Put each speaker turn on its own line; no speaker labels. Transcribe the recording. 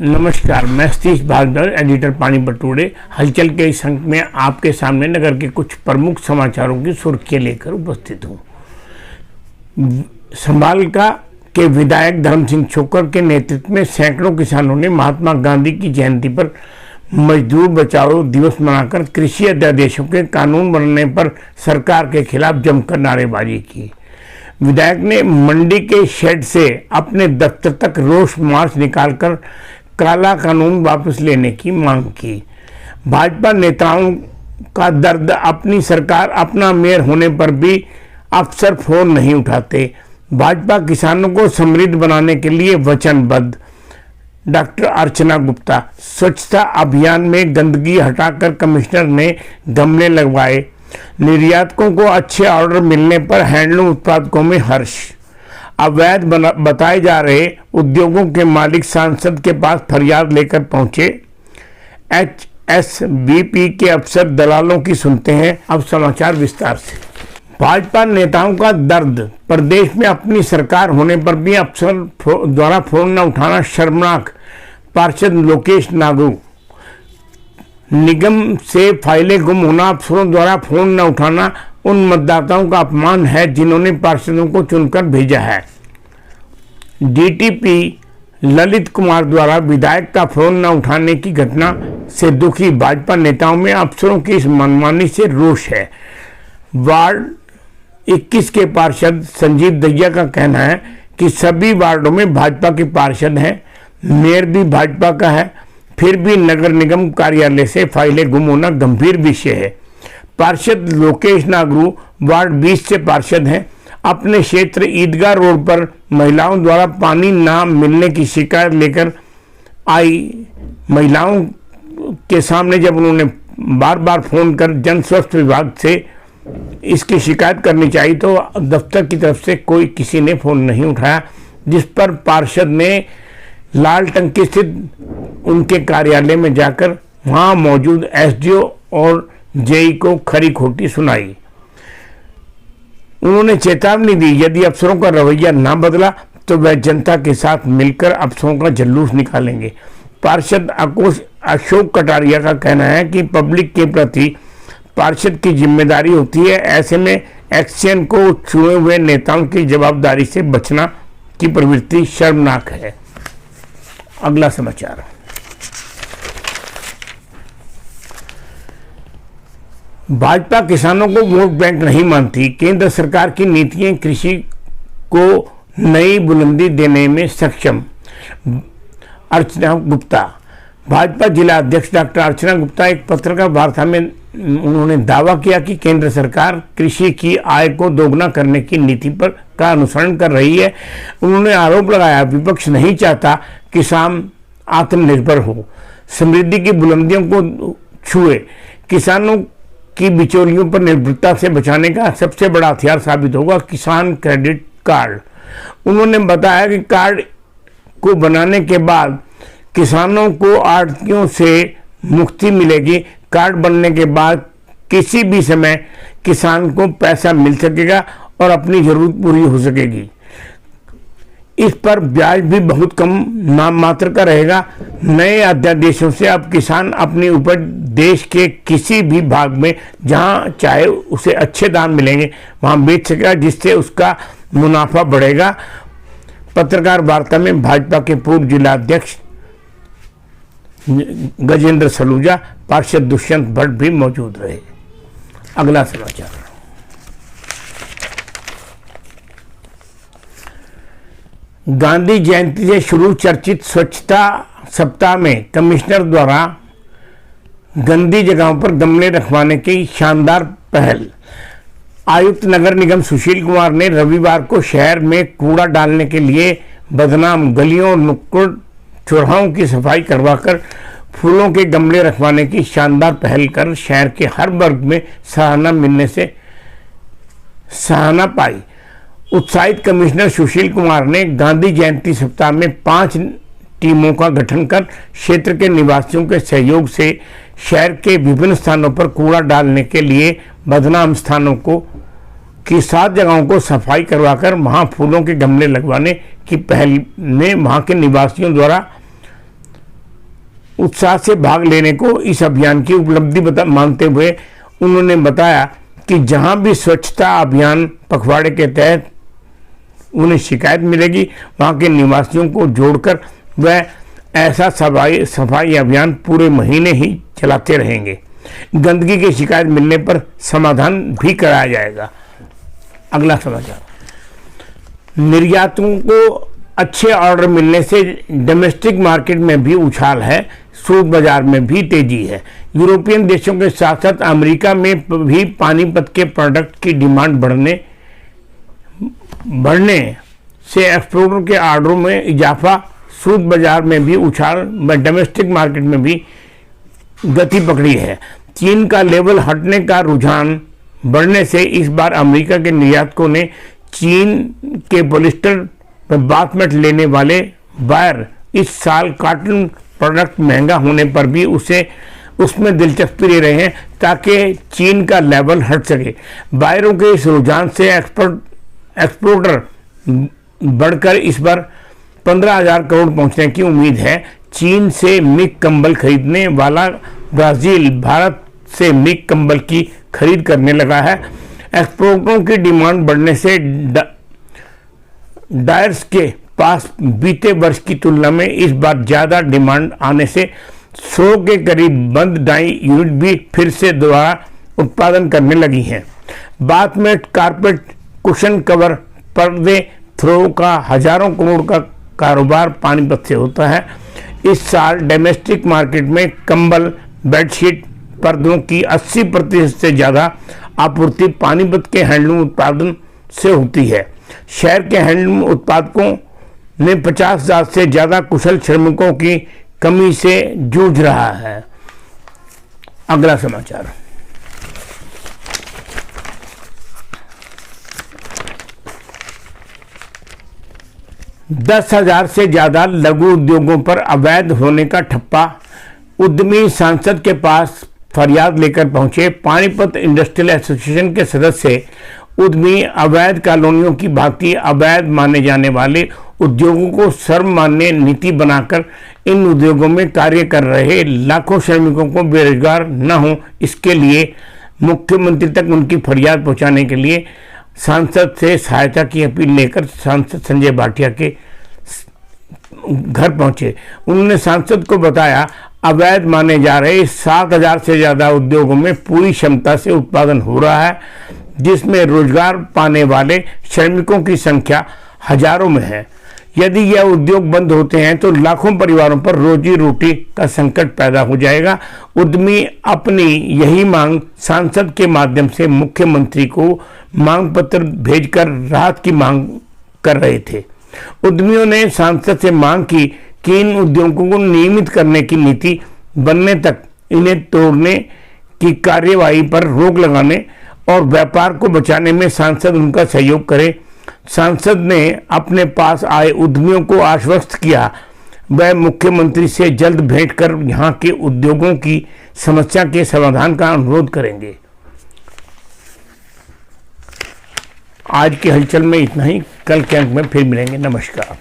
नमस्कार, मैं Satish Bhardwaj, editor Panipat today. हलचल के इस अंक में आपके सामने नगर के कुछ प्रमुख समाचारों की सुर्खियां लेकर उपस्थित हूँ। संभालका के विधायक धर्म सिंह छोकर के नेतृत्व में सैकड़ों किसानों ने महात्मा गांधी की जयंती पर मजदूर बचाओ दिवस मनाकर कृषि अध्यादेशों के कानून बनने पर सरकार के खिलाफ जमकर नारेबाजी की। विधायक ने मंडी के शेड से अपने दफ्तर तक रोष मार्च निकालकर काला कानून वापस लेने की मांग की। भाजपा नेताओं का दर्द, अपनी सरकार अपना मेयर होने पर भी अफसर फोन नहीं उठाते। भाजपा किसानों को समृद्ध बनाने के लिए वचनबद्ध। डॉक्टर अर्चना गुप्ता, स्वच्छता अभियान में गंदगी हटाकर कमिश्नर ने गमले लगवाए। निर्यातकों को अच्छे ऑर्डर मिलने पर हैंडलूम उत्पादकों में हर्ष। अवैध बताए जा रहे उद्योगों के मालिक सांसद के पास फरियाद लेकर पहुंचे। HSBP के अफसर दलालों की सुनते हैं। अब समाचार विस्तार से। भाजपा नेताओं का दर्द, प्रदेश में अपनी सरकार होने पर भी अफसर द्वारा फोन न उठाना शर्मनाक। पार्षद लोकेश नागरू, निगम से फाइलें गुम होना, अफसरों द्वारा फोन न उठाना उन मतदाताओं का अपमान है जिन्होंने पार्षदों को चुनकर भेजा है। DTP ललित कुमार द्वारा विधायक का फोन न उठाने की घटना से दुखी भाजपा नेताओं में अफसरों की इस मनमानी से रोष है। वार्ड 21 के पार्षद संजीव दहिया का कहना है कि सभी वार्डों में भाजपा के पार्षद हैं, मेयर भी भाजपा का है, फिर भी नगर निगम कार्यालय से फाइलें गुम होना गंभीर विषय है। पार्षद लोकेश नागरू वार्ड 20 से पार्षद हैं। अपने क्षेत्र ईदगाह रोड पर महिलाओं द्वारा पानी ना मिलने की शिकायत लेकर आई। महिलाओं के सामने जब उन्होंने बार बार फोन कर जन स्वास्थ्य विभाग से इसकी शिकायत करनी चाहिए तो दफ्तर की तरफ से किसी ने फोन नहीं उठाया, जिस पर पार्षद ने लाल टंकी स्थित उनके कार्यालय में जाकर वहां मौजूद SDO और JE को खरी खोटी सुनाई। उन्होंने चेतावनी दी, यदि अफसरों का रवैया ना बदला तो वह जनता के साथ मिलकर अफसरों का जुलूस निकालेंगे। पार्षद अशोक कटारिया का कहना है कि पब्लिक के प्रति पार्षद की जिम्मेदारी होती है, ऐसे में एक्शन को चुने हुए नेताओं की जवाबदारी से बचना की प्रवृत्ति शर्मनाक है। अगला समाचार। भाजपा किसानों को वोट बैंक नहीं मानती। केंद्र सरकार की नीतियां कृषि को नई बुलंदी देने में सक्षम। अर्चना गुप्ता, भाजपा जिला अध्यक्ष डॉक्टर अर्चना गुप्ता एक पत्रकार वार्ता में उन्होंने दावा किया कि केंद्र सरकार कृषि की आय को दोगुना करने की नीति का अनुसरण कर रही है। उन्होंने आरोप लगाया, विपक्ष नहीं चाहता किसान आत्मनिर्भर हो, समृद्धि की बुलंदियों को छुए। किसानों की बिचौलियों पर निर्भरता से बचाने का सबसे बड़ा हथियार साबित होगा किसान क्रेडिट कार्ड। उन्होंने बताया कि कार्ड को बनाने के बाद किसानों को आढ़तियों से मुक्ति मिलेगी। कार्ड बनने के बाद किसी भी समय किसान को पैसा मिल सकेगा और अपनी जरूरत पूरी हो सकेगी। इस पर ब्याज भी बहुत कम नाम मात्र का रहेगा। नए अध्यादेशों से अब किसान अपनी उपज देश के किसी भी भाग में जहां चाहे उसे अच्छे दाम मिलेंगे वहां बेच सकेगा, जिससे उसका मुनाफा बढ़ेगा। पत्रकार वार्ता में भाजपा के पूर्व जिला अध्यक्ष गजेंद्र सलूजा, पार्षद दुष्यंत भट्ट भी मौजूद रहे। अगला समाचार। गांधी जयंती से शुरू चर्चित स्वच्छता सप्ताह में कमिश्नर द्वारा गंदी जगहों पर गमले रखवाने की शानदार पहल। आयुक्त नगर निगम सुशील कुमार ने रविवार को शहर में कूड़ा डालने के लिए बदनाम गलियों और नुक्कड़ चौराहों की सफाई करवाकर फूलों के गमले रखवाने की शानदार पहल कर शहर के हर वर्ग में सराहना पाई। उत्साहित कमिश्नर सुशील कुमार ने गांधी जयंती सप्ताह में 5 टीमों का गठन कर क्षेत्र के निवासियों के सहयोग से शहर के विभिन्न स्थानों पर कूड़ा डालने के लिए बदनाम स्थानों की 7 जगहों को सफाई करवाकर वहां फूलों के गमले लगवाने की पहल में वहां के निवासियों द्वारा उत्साह से भाग लेने को इस अभियान की उपलब्धि मानते हुए उन्होंने बताया कि जहां भी स्वच्छता अभियान पखवाड़े के तहत उन्हें शिकायत मिलेगी, वहां के निवासियों को जोड़कर वह ऐसा सफाई अभियान पूरे महीने ही चलाते रहेंगे। गंदगी की शिकायत मिलने पर समाधान भी कराया जाएगा। अगला समाचार, निर्यातों को अच्छे ऑर्डर मिलने से डोमेस्टिक मार्केट में भी उछाल है, सूद बाजार में भी तेजी है। यूरोपियन देशों के साथ साथ अमेरिका में भी पानीपत के प्रोडक्ट की डिमांड बढ़ने से एक्सपोर्टर के ऑर्डरों में इजाफा, सूद बाजार में भी उछाल, डोमेस्टिक मार्केट में भी गति पकड़ी है। चीन का लेवल हटने का रुझान बढ़ने से इस बार अमेरिका के निर्यातकों ने चीन के पॉलिस्टर बासमत लेने वाले बायर इस साल कॉटन प्रोडक्ट महंगा होने पर भी उसमें दिलचस्पी ले रहे हैं ताकि चीन का लेवल हट सके। बायरों के इस रुझान से एक्सपोर्टर बढ़कर इस बार 15,000 करोड़ पहुंचने की उम्मीद है। चीन से मिग कंबल खरीदने वाला ब्राजील भारत से मिग कंबल की खरीद करने लगा है। एक्सपोर्टरों की डिमांड बढ़ने से डायर्स के पास बीते वर्ष की तुलना में इस बार ज़्यादा डिमांड आने से 100 के करीब बंद डाई यूनिट भी फिर से दोबारा उत्पादन करने लगी हैं। बात में कारपेट, कुशन कवर, पर्दे, थ्रो का हजारों करोड़ का कारोबार पानीपत से होता है। इस साल डोमेस्टिक मार्केट में कंबल, बेडशीट, पर्दों की 80% से ज़्यादा आपूर्ति पानीपत के हैंडलूम उत्पादन से होती है। शहर के हैंडलूम उत्पादकों ने 50,000 से ज़्यादा कुशल श्रमिकों की कमी से जूझ रहा है। अगला समाचार, दस 10,000 से ज्यादा लघु उद्योगों पर अवैध होने का ठप्पा। उद्यमी सांसद के पास फरियाद लेकर पहुंचे। पानीपत इंडस्ट्रियल एसोसिएशन के सदस्य उद्यमी अवैध कॉलोनियों की भांति अवैध माने जाने वाले उद्योगों को सर्वमान्य नीति बनाकर इन उद्योगों में कार्य कर रहे लाखों श्रमिकों को बेरोजगार न हो, इसके लिए मुख्यमंत्री तक उनकी फरियाद पहुंचाने के लिए सांसद से सहायता की अपील लेकर सांसद संजय भाटिया के घर पहुंचे। उन्होंने सांसद को बताया अवैध माने जा रहे 7,000 से ज़्यादा उद्योगों में पूरी क्षमता से उत्पादन हो रहा है, जिसमें रोजगार पाने वाले श्रमिकों की संख्या हजारों में है। यदि यह उद्योग बंद होते हैं तो लाखों परिवारों पर रोजी रोटी का संकट पैदा हो जाएगा। उद्यमी अपनी यही मांग सांसद के माध्यम से मुख्यमंत्री को मांग पत्र भेजकर राहत की मांग कर रहे थे। उद्यमियों ने सांसद से मांग की कि इन उद्योगों को नियमित करने की नीति बनने तक इन्हें तोड़ने की कार्यवाही पर रोक लगाने और व्यापार को बचाने में सांसद उनका सहयोग करे। सांसद ने अपने पास आए उद्यमियों को आश्वस्त किया वह मुख्यमंत्री से जल्द भेंट कर यहां के उद्योगों की समस्या के समाधान का अनुरोध करेंगे। आज की हलचल में इतना ही। कल के अंक में फिर मिलेंगे। नमस्कार।